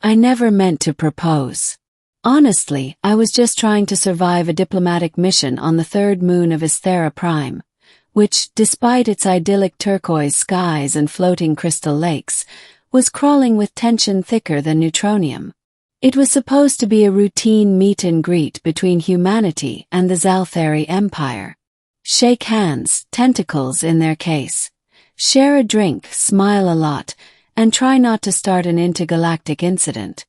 I never meant to propose. Honestly, I was just trying to survive a diplomatic mission on the third moon of Isthera Prime, which, despite its idyllic turquoise skies and floating crystal lakes, was crawling with tension thicker than neutronium. It was supposed to be a routine meet and greet between humanity and the Zalthari Empire. Shake hands, tentacles in their case. Share a drink, smile a lot, and try not to start an intergalactic incident.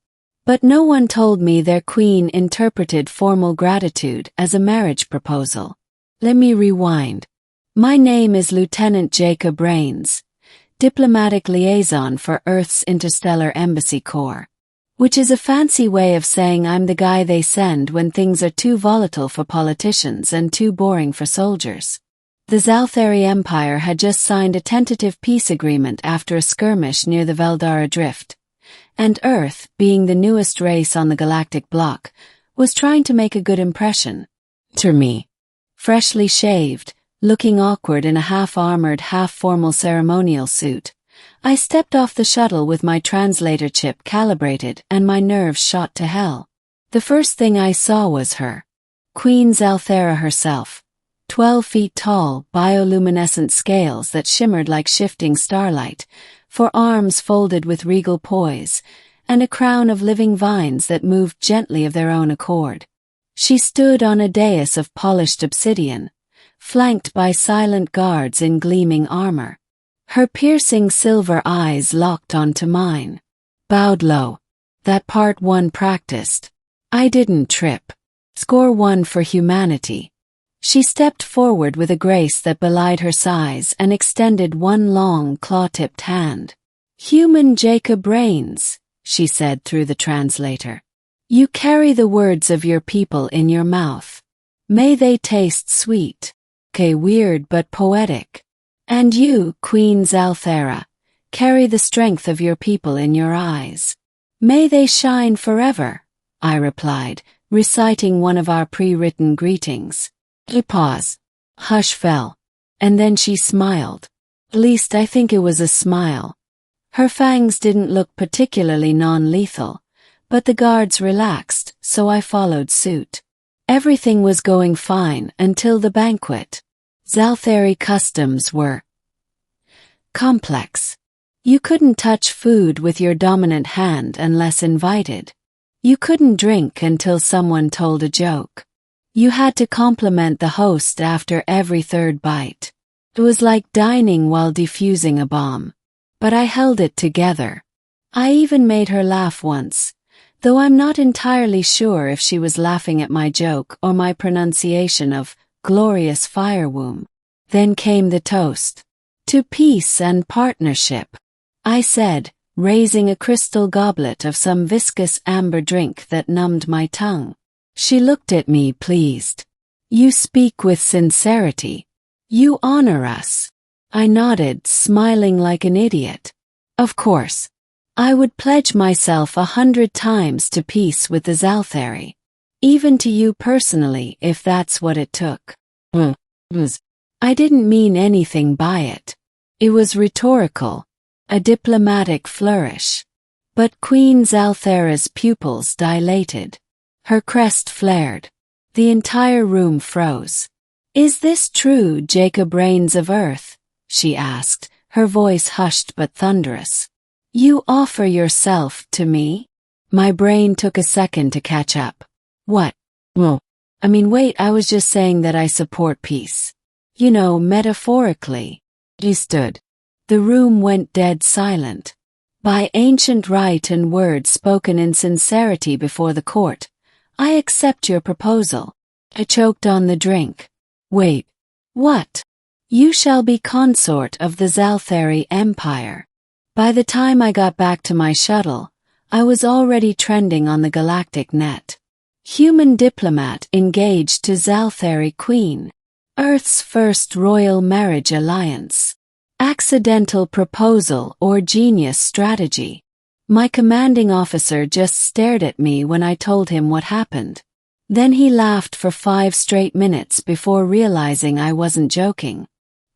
But no one told me their queen interpreted formal gratitude as a marriage proposal. Let me rewind. My name is Lieutenant Jacob Rains, diplomatic liaison for Earth's Interstellar Embassy Corps, which is a fancy way of saying I'm the guy they send when things are too volatile for politicians and too boring for soldiers. The Zalthari Empire had just signed a tentative peace agreement after a skirmish near the Veldara Drift, and Earth, being the newest race on the galactic block, was trying to make a good impression. To me, freshly shaved, looking awkward in a half-armored, half-formal ceremonial suit, I stepped off the shuttle with my translator chip calibrated and my nerves shot to hell. The first thing I saw was her. Queen Zalthera herself. 12 feet tall, bioluminescent scales that shimmered like shifting starlight, for arms folded with regal poise, and a crown of living vines that moved gently of their own accord. She stood on a dais of polished obsidian, flanked by silent guards in gleaming armor. Her piercing silver eyes locked onto mine. Bowed low. That part 1 practiced. I didn't trip. Score 1 for humanity. She stepped forward with a grace that belied her size and extended one long, claw-tipped hand. "Human Jacob Rains," she said through the translator. "You carry the words of your people in your mouth. May they taste sweet. Okay, weird but poetic. And you, Queen Zalthera, carry the strength of your people in your eyes. May they shine forever," I replied, reciting one of our pre-written greetings. A pause. Hush fell. And then she smiled. At least I think it was a smile. Her fangs didn't look particularly non-lethal, but the guards relaxed, so I followed suit. Everything was going fine until the banquet. Zalthari customs were complex. You couldn't touch food with your dominant hand unless invited. You couldn't drink until someone told a joke. You had to compliment the host after every third bite. It was like dining while defusing a bomb. But I held it together. I even made her laugh once, though I'm not entirely sure if she was laughing at my joke or my pronunciation of glorious fire womb. Then came the toast. "To peace and partnership," I said, raising a crystal goblet of some viscous amber drink that numbed my tongue. She looked at me pleased. "You speak with sincerity. You honor us." I nodded, smiling like an idiot. Of course. I would pledge myself 100 times to peace with the Zalthari. Even to you personally if that's what it took. I didn't mean anything by it. It was rhetorical. A diplomatic flourish. But Queen Zalthera's pupils dilated. Her crest flared. The entire room froze. "Is this true, Jacob Rains of Earth?" she asked, her voice hushed but thunderous. "You offer yourself to me?" My brain took a second to catch up. What? Well, wait, I was just saying that I support peace. You know, metaphorically. He stood. The room went dead silent. By ancient rite and words spoken in sincerity before the court, I accept your proposal. I choked on the drink. Wait. What? You shall be consort of the Zalthari Empire. By the time I got back to my shuttle, I was already trending on the galactic net. Human diplomat engaged to Zalthari Queen. Earth's first royal marriage alliance. Accidental proposal or genius strategy. My commanding officer just stared at me when I told him what happened. Then he laughed for 5 straight minutes before realizing I wasn't joking.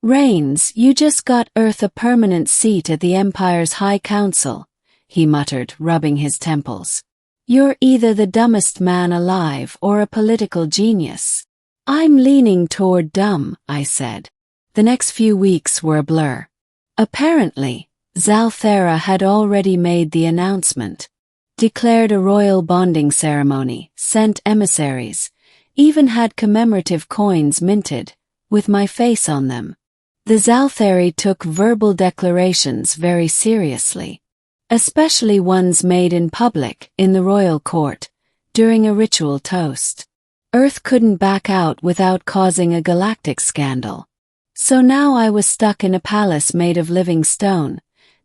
"Rains, you just got Earth a permanent seat at the Empire's High Council. he muttered, rubbing his temples. You're either the dumbest man alive or a political genius. I'm leaning toward dumb, I said. The next few weeks were a blur. Apparently, Zalthera had already made the announcement, declared a royal bonding ceremony, sent emissaries, even had commemorative coins minted, with my face on them. The Zaltheri took verbal declarations very seriously, especially ones made in public in the royal court, during a ritual toast. Earth couldn't back out without causing a galactic scandal. So now I was stuck in a palace made of living stone,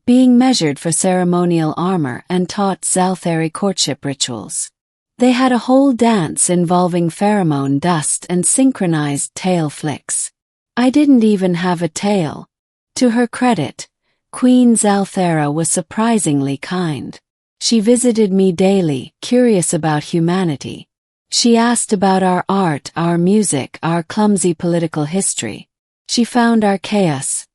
being measured for ceremonial armor and taught Zaltheri courtship rituals. They had a whole dance involving pheromone dust and synchronized tail flicks. I didn't even have a tail. To her credit, Queen Zalthera was surprisingly kind. She visited me daily, curious about humanity. She asked about our art, our music, our clumsy political history. She found our chaos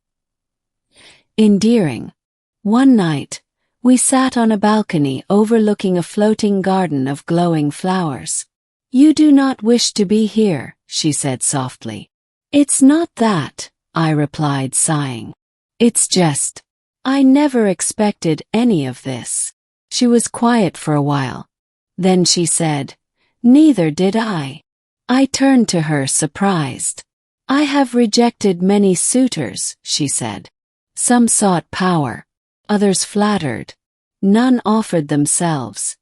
endearing. One night, we sat on a balcony overlooking a floating garden of glowing flowers. You do not wish to be here, she said softly. It's not that, I replied, sighing. It's just, I never expected any of this. She was quiet for a while. Then she said, neither did I. I turned to her, surprised. I have rejected many suitors, she said. Some sought power. Others flattered. None offered themselves.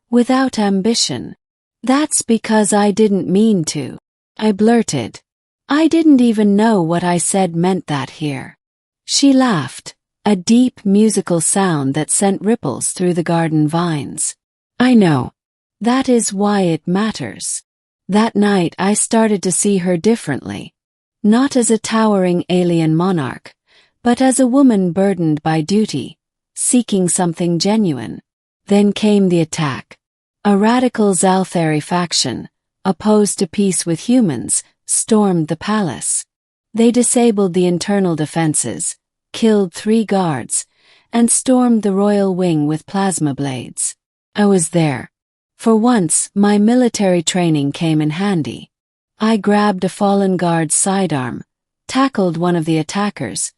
Without ambition. That's because I didn't mean to. I blurted. I didn't even know what I said meant that here. She laughed, a deep musical sound that sent ripples through the garden vines. I know. That is why it matters. That night I started to see her differently. Not as a towering alien monarch, but as a woman burdened by duty, seeking something genuine. Then came the attack. A radical Zaltheri faction, opposed to peace with humans, stormed the palace. They disabled the internal defenses, killed 3 guards, and stormed the royal wing with plasma blades. I was there. For once, my military training came in handy. I grabbed a fallen guard's sidearm, tackled one of the attackers,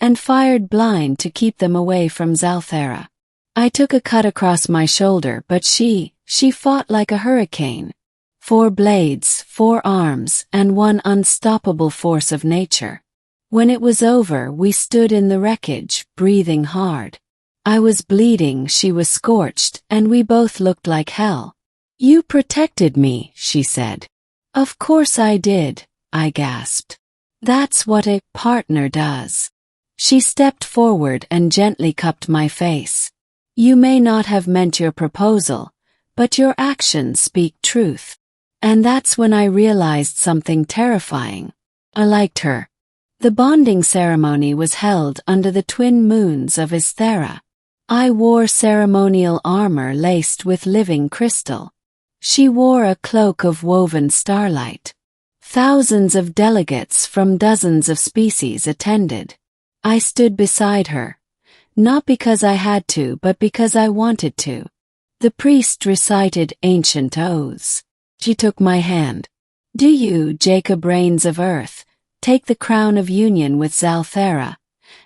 and fired blind to keep them away from Zalthera. I took a cut across my shoulder, but she fought like a hurricane. 4 blades, 4 arms, and one unstoppable force of nature. When it was over, we stood in the wreckage, breathing hard. I was bleeding, she was scorched, and we both looked like hell. You protected me, she said. Of course I did, I gasped. That's what a partner does. She stepped forward and gently cupped my face. You may not have meant your proposal, but your actions speak truth. And that's when I realized something terrifying. I liked her. The bonding ceremony was held under the twin moons of Isthera. I wore ceremonial armor laced with living crystal. She wore a cloak of woven starlight. Thousands of delegates from dozens of species attended. I stood beside her, not because I had to, but because I wanted to. The priest recited ancient oaths. She took my hand. Do you, Jacob Reigns of Earth, take the crown of union with Zalthera,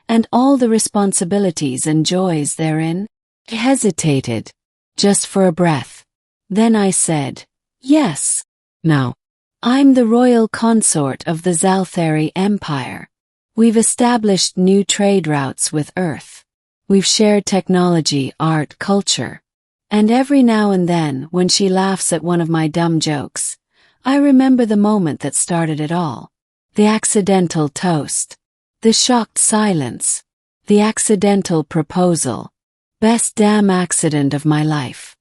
and all the responsibilities and joys therein? I hesitated, just for a breath. Then I said, yes. Now, I'm the royal consort of the Zaltheri Empire. We've established new trade routes with Earth. We've shared technology, art, culture. And every now and then, when she laughs at one of my dumb jokes, I remember the moment that started it all. The accidental toast. The shocked silence. The accidental proposal. Best damn accident of my life.